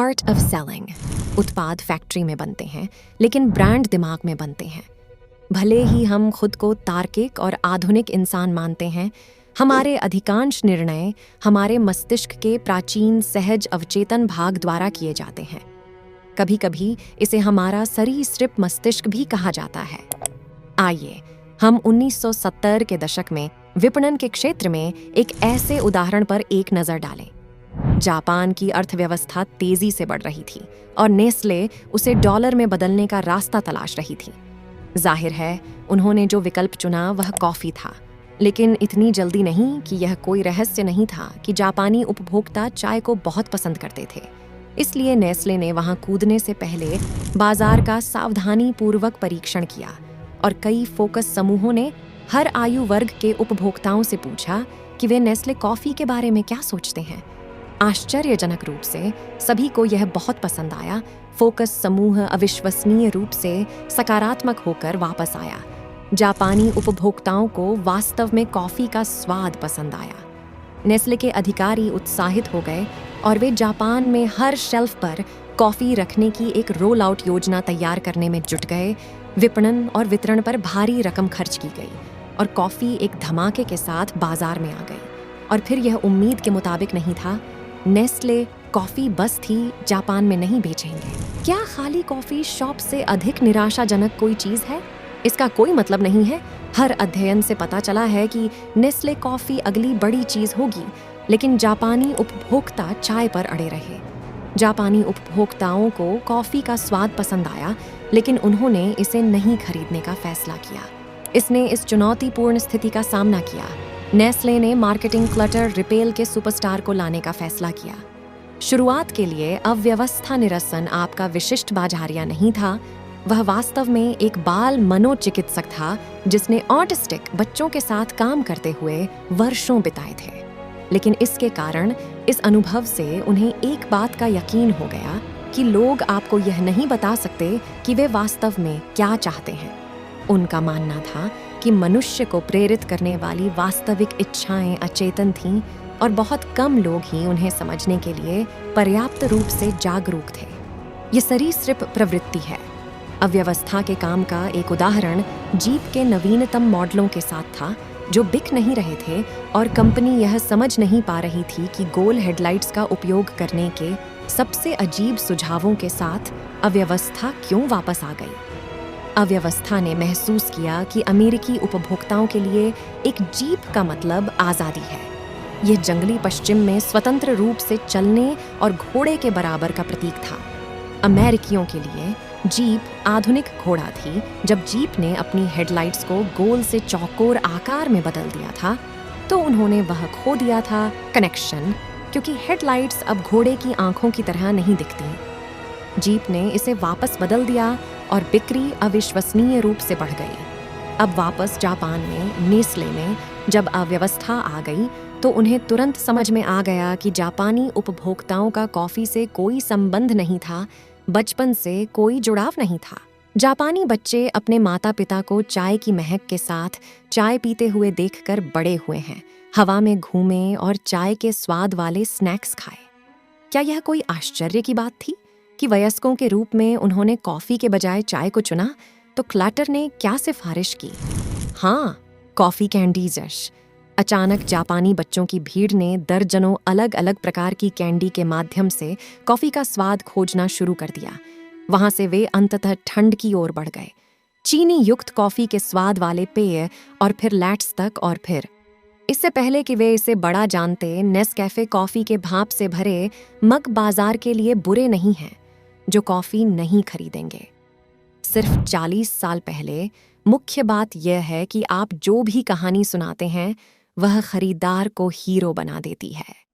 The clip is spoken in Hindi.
Art of selling. उत्पाद फैक्ट्री में बनते हैं, लेकिन ब्रांड दिमाग में बनते हैं। भले ही हम खुद को तार्किक और आधुनिक इंसान मानते हैं, हमारे अधिकांश निर्णय हमारे मस्तिष्क के प्राचीन सहज अवचेतन भाग द्वारा किए जाते हैं। कभी कभी इसे हमारा सरीसृप मस्तिष्क भी कहा जाता है। आइए हम 1970 के दशक में विपणन के क्षेत्र में एक ऐसे उदाहरण पर एक नज़र डालें। जापान की अर्थव्यवस्था तेजी से बढ़ रही थी और नेस्ले उसे डॉलर में बदलने का रास्ता तलाश रही थी। जाहिर है, उन्होंने जो विकल्प चुना वह कॉफी था, लेकिन इतनी जल्दी नहीं कि यह कोई रहस्य नहीं था कि जापानी उपभोक्ता चाय को बहुत पसंद करते थे। इसलिए नेस्ले ने वहां कूदने से पहले बाजार का सावधानीपूर्वक परीक्षण किया और कई फोकस समूहों ने हर आयु वर्ग के उपभोक्ताओं से पूछा कि वे नेस्ले कॉफी के बारे में क्या सोचते हैं। आश्चर्यजनक रूप से सभी को यह बहुत पसंद आया। फोकस समूह अविश्वसनीय रूप से सकारात्मक होकर वापस आया। जापानी उपभोक्ताओं को वास्तव में कॉफी का स्वाद पसंद आया। नेस्ले के अधिकारी उत्साहित हो गए और वे जापान में हर शेल्फ पर कॉफी रखने की एक रोल आउट योजना तैयार करने में जुट गए। विपणन और वितरण पर भारी रकम खर्च की गई और कॉफी एक धमाके के साथ बाजार में आ गई। और फिर यह उम्मीद के मुताबिक नहीं था। नेस्ले कॉफी बस थी, जापान में नहीं बेचेंगे। क्या खाली कॉफी शॉप से अधिक निराशाजनक कोई चीज है? इसका कोई मतलब नहीं है। हर अध्ययन से पता चला है कि नेस्ले कॉफी अगली बड़ी चीज होगी, लेकिन जापानी उपभोक्ता चाय पर अड़े रहे। जापानी उपभोक्ताओं को कॉफी का स्वाद पसंद आया, लेकिन उन्होंने इसे नहीं खरीदने का फैसला किया। इसने इस चुनौतीपूर्ण स्थिति का सामना किया। नेस्ले ने मार्केटिंग क्लटर रिपेल के सुपरस्टार को लाने का फैसला किया। शुरुआत के लिए अव्यवस्था निरसन आपका विशिष्ट बाजारिया नहीं था। वह वास्तव में एक बाल मनोचिकित्सक था जिसने ऑटिस्टिक बच्चों के साथ काम करते हुए वर्षों बिताए थे। लेकिन इसके कारण, इस अनुभव से उन्हें एक बात का यकीन हो गया कि लोग आपको यह नहीं बता सकते कि वे वास्तव में क्या चाहते हैं। उनका मानना था कि मनुष्य को प्रेरित करने वाली वास्तविक इच्छाएं अचेतन थीं और बहुत कम लोग ही उन्हें समझने के लिए पर्याप्त रूप से जागरूक थे। ये सरीसृप प्रवृत्ति है। अव्यवस्था के काम का एक उदाहरण जीप के नवीनतम मॉडलों के साथ था, जो बिक नहीं रहे थे और कंपनी यह समझ नहीं पा रही थी कि गोल हेडलाइट्स का उपयोग करने के सबसे अजीब सुझावों के साथ अव्यवस्था क्यों वापस आ गई। अव्यवस्था ने महसूस किया कि अमेरिकी उपभोक्ताओं के लिए एक जीप का मतलब आज़ादी है। यह जंगली पश्चिम में स्वतंत्र रूप से चलने और घोड़े के बराबर का प्रतीक था। अमेरिकियों के लिए जीप आधुनिक घोड़ा थी। जब जीप ने अपनी हेडलाइट्स को गोल से चौकोर आकार में बदल दिया था, तो उन्होंने वह खो दिया था कनेक्शन, क्योंकि हेडलाइट्स अब घोड़े की आंखों की तरह नहीं दिखती। जीप ने इसे वापस बदल दिया और बिक्री अविश्वसनीय रूप से बढ़ गई। अब वापस जापान में नेस्ले में जब अव्यवस्था आ गई, तो उन्हें तुरंत समझ में आ गया कि जापानी उपभोक्ताओं का कॉफी से कोई संबंध नहीं था, बचपन से कोई जुड़ाव नहीं था। जापानी बच्चे अपने माता पिता को चाय की महक के साथ चाय पीते हुए देखकर बड़े हुए हैं, हवा में घूमे और चाय के स्वाद वाले स्नैक्स खाए। क्या यह कोई आश्चर्य की बात थी कि वयस्कों के रूप में उन्होंने कॉफी के बजाय चाय को चुना? तो क्लटर ने क्या सिफारिश की? हाँ, कॉफी कैंडीज। अचानक जापानी बच्चों की भीड़ ने दर्जनों अलग अलग प्रकार की कैंडी के माध्यम से कॉफी का स्वाद खोजना शुरू कर दिया। वहां से वे अंततः ठंड की ओर बढ़ गए। चीनी युक्त कॉफी के स्वाद वाले पेय और फिर लैट्स तक, और फिर इससे पहले कि वे इसे बड़ा जानते, नेस्कैफे कॉफी के भाप से भरे मग बाजार के लिए बुरे नहीं हैं, जो कॉफी नहीं खरीदेंगे। सिर्फ 40 साल पहले मुख्य बात यह है कि आप जो भी कहानी सुनाते हैं, वह खरीदार को हीरो बना देती है।